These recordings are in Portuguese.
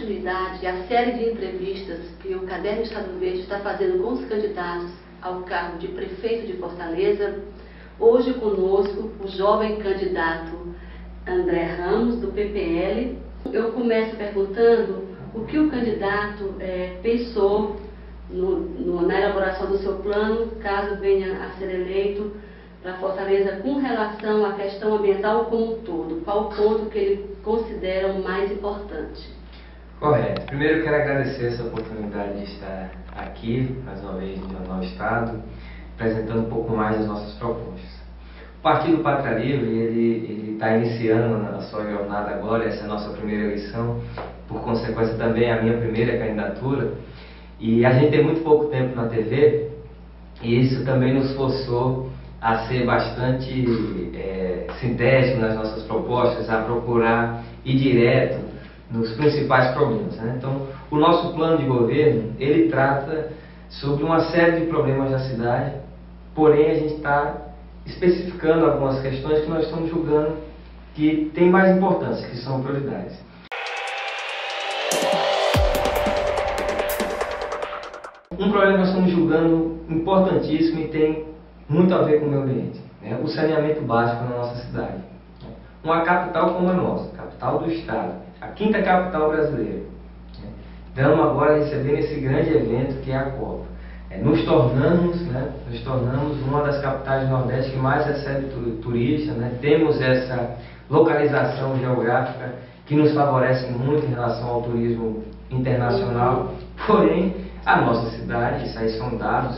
continuidade à série de entrevistas que o Caderno Estado Verde está fazendo com os candidatos ao cargo de prefeito de Fortaleza. Hoje conosco o jovem candidato André Ramos, do PPL. Eu começo perguntando o que o candidato pensou na elaboração do seu plano, caso venha a ser eleito para Fortaleza, com relação à questão ambiental como um todo. Qual o ponto que ele considera o mais importante? Correto. Primeiro eu quero agradecer essa oportunidade de estar aqui, mais uma vez, no Jornal Estado, apresentando um pouco mais as nossas propostas. O Partido Pátria Livre, ele está iniciando na sua jornada agora, essa é a nossa primeira eleição, por consequência também a minha primeira candidatura, e a gente tem muito pouco tempo na TV, e isso também nos forçou a ser bastante sintético nas nossas propostas, a procurar ir direto nos principais problemas, né? Então, o nosso plano de governo, ele trata sobre uma série de problemas da cidade, porém a gente está especificando algumas questões que nós estamos julgando que têm mais importância, que são prioridades. Um problema que nós estamos julgando importantíssimo e tem muito a ver com o meio ambiente, né? O saneamento básico na nossa cidade. Uma capital como a nossa, capital do estado, a quinta capital brasileira, né? Estamos agora recebendo esse grande evento que é a Copa. Nos tornamos uma das capitais do Nordeste que mais recebe turista, né? Temos essa localização geográfica que nos favorece muito em relação ao turismo internacional, porém a nossa cidade, isso aí são dados,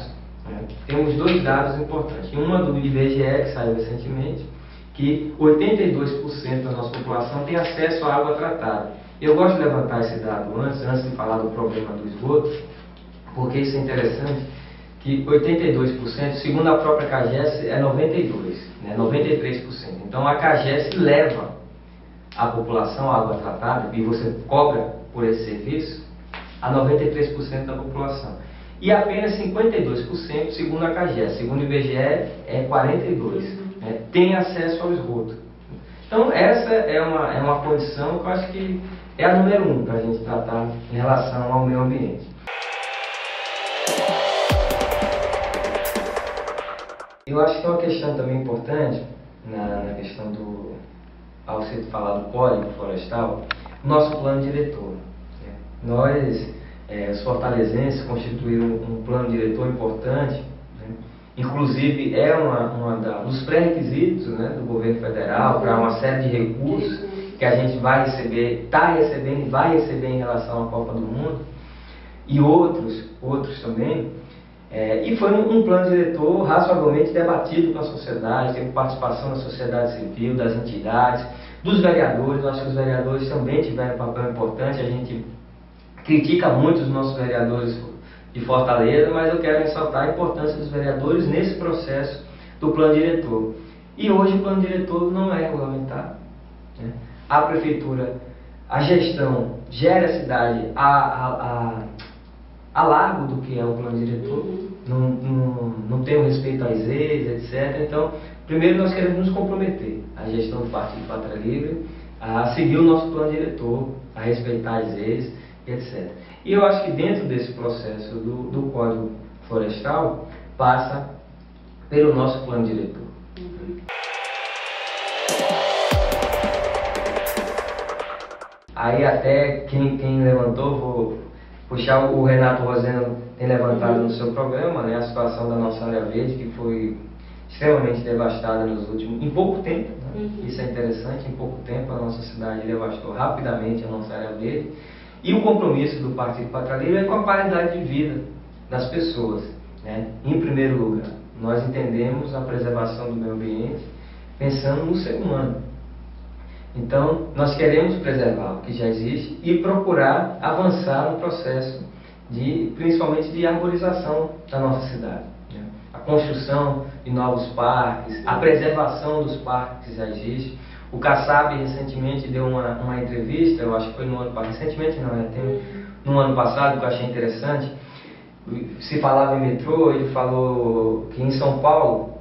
né? Temos dois dados importantes. Uma do IBGE, que saiu recentemente, que 82% da nossa população tem acesso à água tratada. Eu gosto de levantar esse dado antes de falar do problema do esgoto, porque isso é interessante, que 82%, segundo a própria CAGES, é 92%, né? 93%. Então a CAGES leva a população à água tratada, e você cobra por esse serviço, a 93% da população. E apenas 52%, segundo a CAGES, segundo o IBGE, é 42%, né? Tem acesso ao esgoto. Então essa é uma condição que eu acho que é a número 1 para a gente tratar em relação ao meio ambiente. Eu acho que é uma questão também importante, na questão ao ser falado do Código Florestal, o nosso plano diretor, né? Nós, os fortalezenses, constituíram um plano diretor importante, né? Inclusive é dos pré-requisitos, né, do governo federal para uma série de recursos que a gente vai receber, está recebendo e vai receber em relação à Copa do Mundo, e outros também. E foi um plano diretor razoavelmente debatido com a sociedade, teve participação da sociedade civil, das entidades, dos vereadores. Eu acho que os vereadores também tiveram um papel importante. A gente critica muito os nossos vereadores de Fortaleza, mas eu quero ressaltar a importância dos vereadores nesse processo do plano diretor. E hoje o plano diretor não é regulamentado, né? A prefeitura, a gestão gera a cidade a largo do que é o plano diretor, não tem o respeito às leis, etc. Então, primeiro nós queremos nos comprometer, a gestão do Partido Pátria Livre, a seguir o nosso plano diretor, a respeitar as leis, etc. E eu acho que dentro desse processo do Código Florestal, passa pelo nosso plano diretor. Aí até quem levantou, vou puxar o Renato Roseno, tem levantado no seu programa, né, a situação da nossa área verde, que foi extremamente devastada em pouco tempo, né? Isso é interessante, em pouco tempo a nossa cidade devastou rapidamente a nossa área verde. E o compromisso do Partido Pátria Livre é com a qualidade de vida das pessoas, né? Em primeiro lugar, nós entendemos a preservação do meio ambiente pensando no ser humano. Então, nós queremos preservar o que já existe e procurar avançar no processo, principalmente de arborização da nossa cidade, né? A construção de novos parques, a preservação dos parques que já existem. O Kassab recentemente deu uma entrevista, eu acho que foi no ano passado, recentemente não, no ano passado, que eu achei interessante. Se falava em metrô, ele falou que em São Paulo,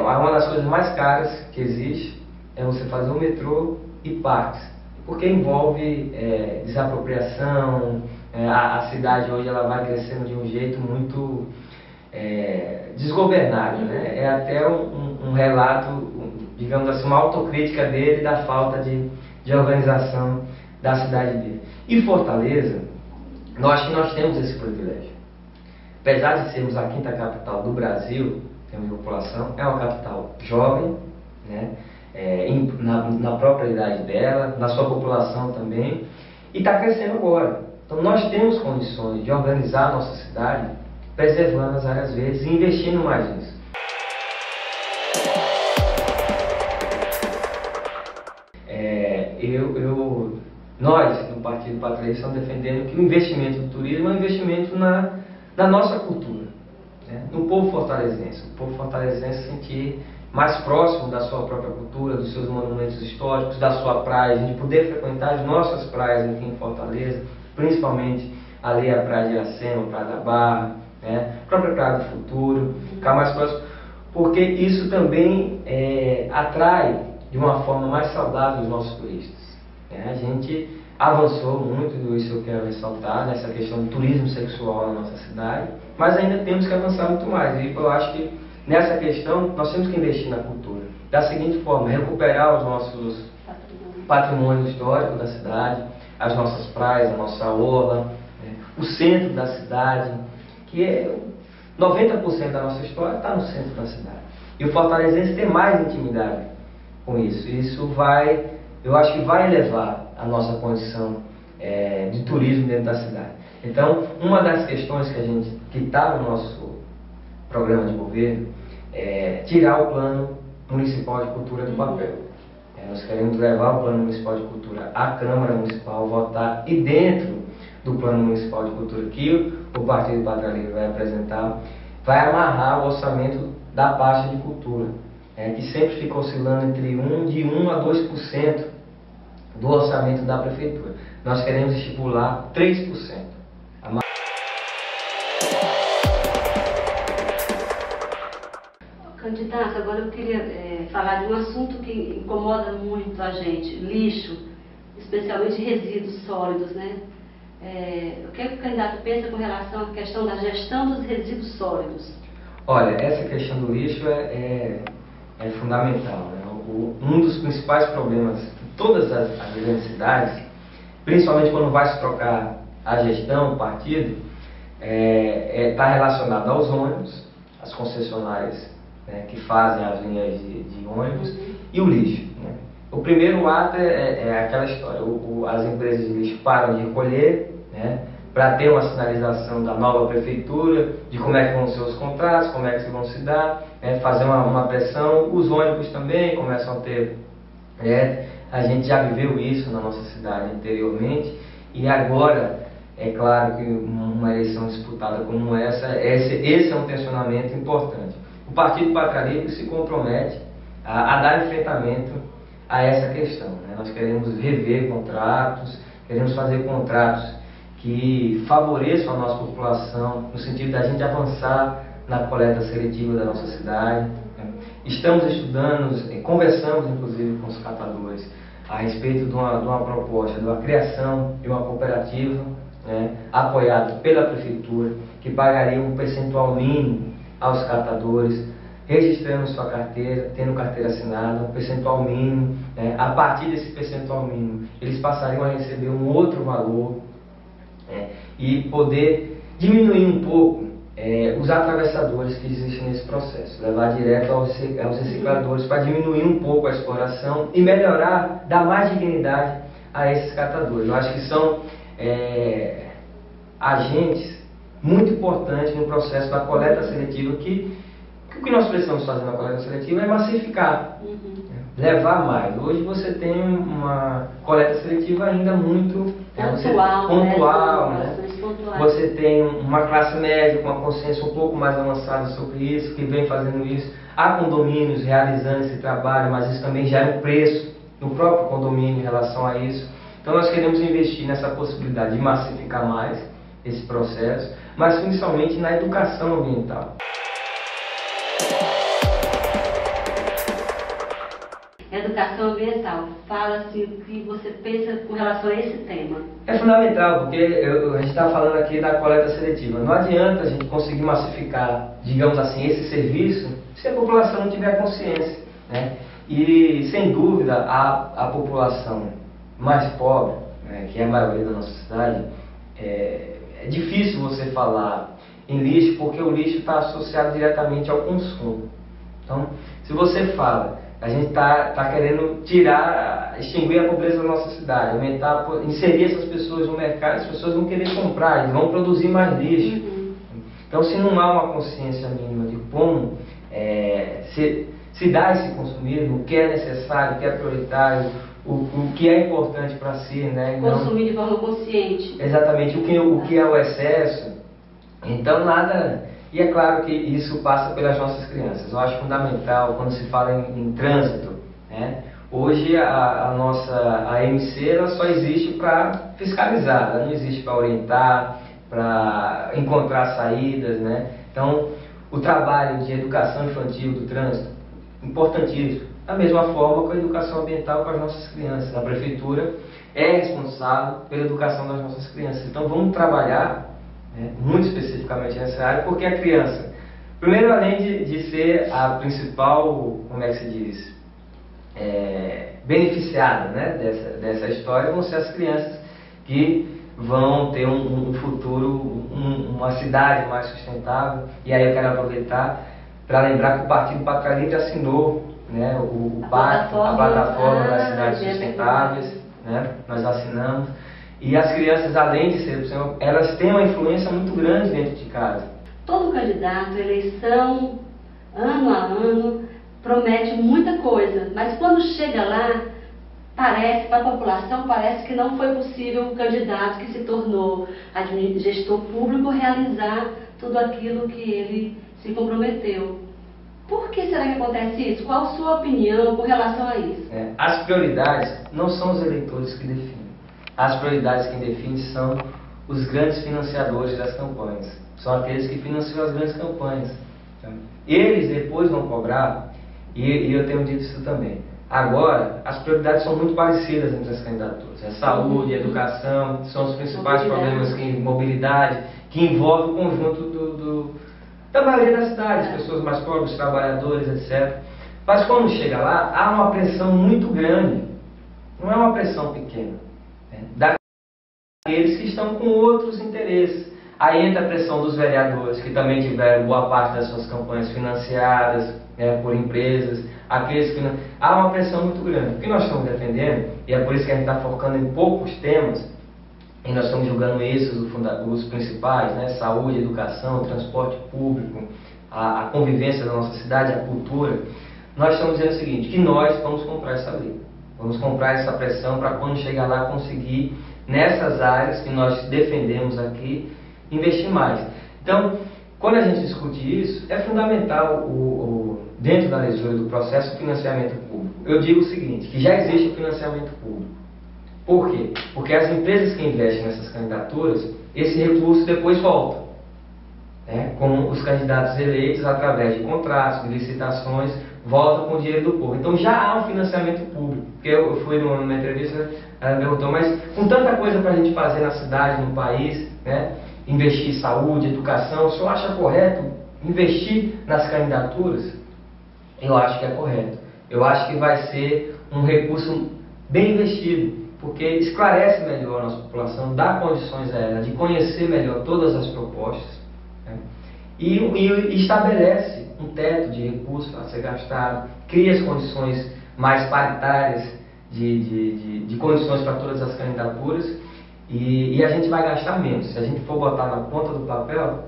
uma das coisas mais caras que existe é você fazer um metrô e parques. porque envolve desapropriação. A cidade hoje ela vai crescendo de um jeito muito desgovernado, né? É até um relato, digamos assim, uma autocrítica dele da falta de organização da cidade dele. E Fortaleza, nós temos esse privilégio. Apesar de sermos a quinta capital do Brasil, temos população, é uma capital jovem, né? Na própria idade dela, na sua população também, e está crescendo agora. Então nós temos condições de organizar a nossa cidade, preservando as áreas verdes e investindo mais nisso. Nós, no Partido Pátria, estamos defendendo que o investimento no turismo é um investimento na nossa cultura, né? No povo fortalezense. O povo fortalezense se sentir mais próximo da sua própria cultura, dos seus monumentos históricos, da sua praia, de poder frequentar as nossas praias aqui em Fortaleza, principalmente ali a Praia de Iracema, a Praia da Barra, né? A própria Praia do Futuro, ficar mais próximo, porque isso também atrai de uma forma mais saudável os nossos turistas. A gente avançou muito, isso eu quero ressaltar, nessa questão do turismo sexual na nossa cidade, mas ainda temos que avançar muito mais. E eu acho que nessa questão nós temos que investir na cultura. Da seguinte forma, recuperar os nossos patrimônios históricos da cidade, as nossas praias, a nossa orla, né? O centro da cidade, que 90% da nossa história está no centro da cidade. E o fortalezense tem mais intimidade com isso. Isso eu acho que vai elevar a nossa condição de turismo dentro da cidade. Então, uma das questões que está no nosso programa de governo é tirar o Plano Municipal de Cultura do papel. Nós queremos levar o Plano Municipal de Cultura à Câmara Municipal, votar, e dentro do Plano Municipal de Cultura que o Partido Pátria Livre vai apresentar, vai amarrar o orçamento da pasta de cultura, que sempre fica oscilando entre de 1 a 2% do orçamento da Prefeitura. Nós queremos estipular 3%. Candidato, agora eu queria falar de um assunto que incomoda muito a gente, lixo, especialmente resíduos sólidos, né? O que o candidato pensa com relação à questão da gestão dos resíduos sólidos? Olha, essa questão do lixo é fundamental, né? Um dos principais problemas de todas as grandes cidades, principalmente quando vai se trocar a gestão, o partido, está relacionado aos ônibus, às concessionárias, né, que fazem as linhas de ônibus, e o lixo, né? O primeiro ato é aquela história, as empresas de lixo param de recolher, né, para ter uma sinalização da nova prefeitura, de como é que vão ser os contratos, como é que vão se dar, fazer uma pressão. Os ônibus também começam a ter, a gente já viveu isso na nossa cidade anteriormente, e agora, é claro que uma eleição disputada como essa, esse é um tensionamento importante. O Partido Pátria Livre se compromete a dar enfrentamento a essa questão, né? Nós queremos rever contratos, queremos fazer contratos que favoreçam a nossa população, no sentido da gente avançar na coleta seletiva da nossa cidade, né? Estamos estudando, conversamos inclusive com os catadores a respeito de uma proposta, de uma criação de uma cooperativa, né, apoiada pela Prefeitura, que pagaria um percentual mínimo aos catadores, registrando sua carteira, tendo carteira assinada, um percentual mínimo, né? A partir desse percentual mínimo, eles passariam a receber um outro valor, né? E poder diminuir um pouco os atravessadores que existem nesse processo, levar direto aos recicladores para diminuir um pouco a exploração e melhorar, dar mais dignidade a esses catadores. Eu acho que são agentes muito importantes no processo da coleta seletiva, que o que nós precisamos fazer na coleta seletiva é massificar, levar mais. Hoje você tem uma coleta seletiva ainda muito pontual, né? Você tem uma classe média com uma consciência um pouco mais avançada sobre isso, que vem fazendo isso. Há condomínios realizando esse trabalho, mas isso também gera um preço no próprio condomínio em relação a isso. Então nós queremos investir nessa possibilidade de massificar mais esse processo, mas principalmente na educação ambiental. da educação ambiental. Fala-se o que você pensa com relação a esse tema. É fundamental, porque a gente está falando aqui da coleta seletiva. Não adianta a gente conseguir massificar, digamos assim, esse serviço se a população não tiver consciência, né? E, sem dúvida, a população mais pobre, né, que é a maioria da nossa cidade, é difícil você falar em lixo, porque o lixo está associado diretamente ao consumo. Então, se você fala, a gente está querendo extinguir a pobreza da nossa cidade, inserir essas pessoas no mercado, as pessoas vão querer comprar, eles vão produzir mais lixo. Então, se não há uma consciência mínima de como se dá esse consumismo, o que é necessário, o que é prioritário, o que é importante para si, né? Consumir de forma consciente. Exatamente, o que é o excesso. Então, nada... E é claro que isso passa pelas nossas crianças. Eu acho fundamental quando se fala em trânsito, né? Hoje a AMC ela só existe para fiscalizar, ela não existe para orientar, para encontrar saídas, né? Então, o trabalho de educação infantil do trânsito, importantíssimo. Da mesma forma com a educação ambiental com as nossas crianças. A prefeitura é responsável pela educação das nossas crianças. Então, vamos trabalhar muito especificamente nessa área, porque a criança, primeiro, além de ser a principal, como é que se diz, beneficiada, né, dessa história, vão ser as crianças que vão ter um futuro, uma cidade mais sustentável. E aí eu quero aproveitar para lembrar que o Partido Pátria Livre assinou, né, a plataforma das cidades sustentáveis, né, nós assinamos. E as crianças, além de ser opção, elas têm uma influência muito grande dentro de casa. Todo candidato, eleição, ano a ano, promete muita coisa, mas quando chega lá, para a população, parece que não foi possível o candidato que se tornou gestor público realizar tudo aquilo que ele se comprometeu. Por que será que acontece isso? Qual a sua opinião com relação a isso? As prioridades não são os eleitores que definem. As prioridades quem define são os grandes financiadores das campanhas. São aqueles que financiam as grandes campanhas. Eles depois vão cobrar, e eu tenho dito isso também. Agora, as prioridades são muito parecidas entre as candidaturas. A saúde, a educação, são os principais problemas, mobilidade, que envolve o conjunto da maioria das cidades, pessoas mais pobres, trabalhadores, etc. Mas quando chega lá, há uma pressão muito grande. Não é uma pressão pequena. Daqueles que estão com outros interesses. Aí entra a pressão dos vereadores, que também tiveram boa parte das suas campanhas financiadas, né, por empresas. Aqueles que não... Há uma pressão muito grande. O que nós estamos defendendo, e é por isso que a gente está focando em poucos temas, e nós estamos julgando esses os principais, né, saúde, educação, transporte público, a convivência da nossa cidade, a cultura. Nós estamos dizendo o seguinte, que nós vamos comprar essa lei. Vamos comprar essa pressão para quando chegar lá conseguir, nessas áreas que nós defendemos aqui, investir mais. Então, quando a gente discute isso, é fundamental, dentro da legislação do processo, o financiamento público. Eu digo o seguinte, que já existe o financiamento público. Por quê? Porque as empresas que investem nessas candidaturas, esse recurso depois volta, né, com os candidatos eleitos através de contratos, de licitações, volta com o dinheiro do povo. Então já há um financiamento público. Porque eu fui numa entrevista, ela me perguntou, mas com tanta coisa para a gente fazer na cidade, no país, né, investir em saúde, educação, o senhor acha correto investir nas candidaturas? Eu acho que é correto. Eu acho que vai ser um recurso bem investido, porque esclarece melhor a nossa população, dá condições a ela de conhecer melhor todas as propostas, né, e estabelece um teto de recursos a ser gastado, cria as condições mais paritárias de condições para todas as candidaturas, e a gente vai gastar menos. Se a gente for botar na ponta do papel,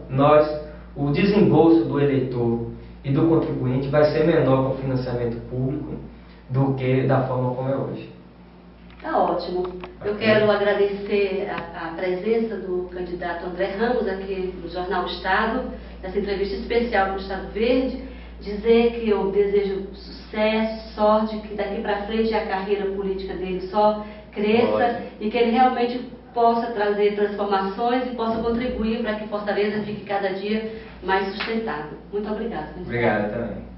o desembolso do eleitor e do contribuinte vai ser menor com o financiamento público do que da forma como é hoje. Tá ótimo. Eu quero agradecer a presença do candidato André Ramos aqui no Jornal Estado, nessa entrevista especial para o Estado Verde, dizer que eu desejo sucesso, sorte, que daqui para frente a carreira política dele só cresça e que ele realmente possa trazer transformações e possa contribuir para que Fortaleza fique cada dia mais sustentável. Muito obrigada. Obrigado também.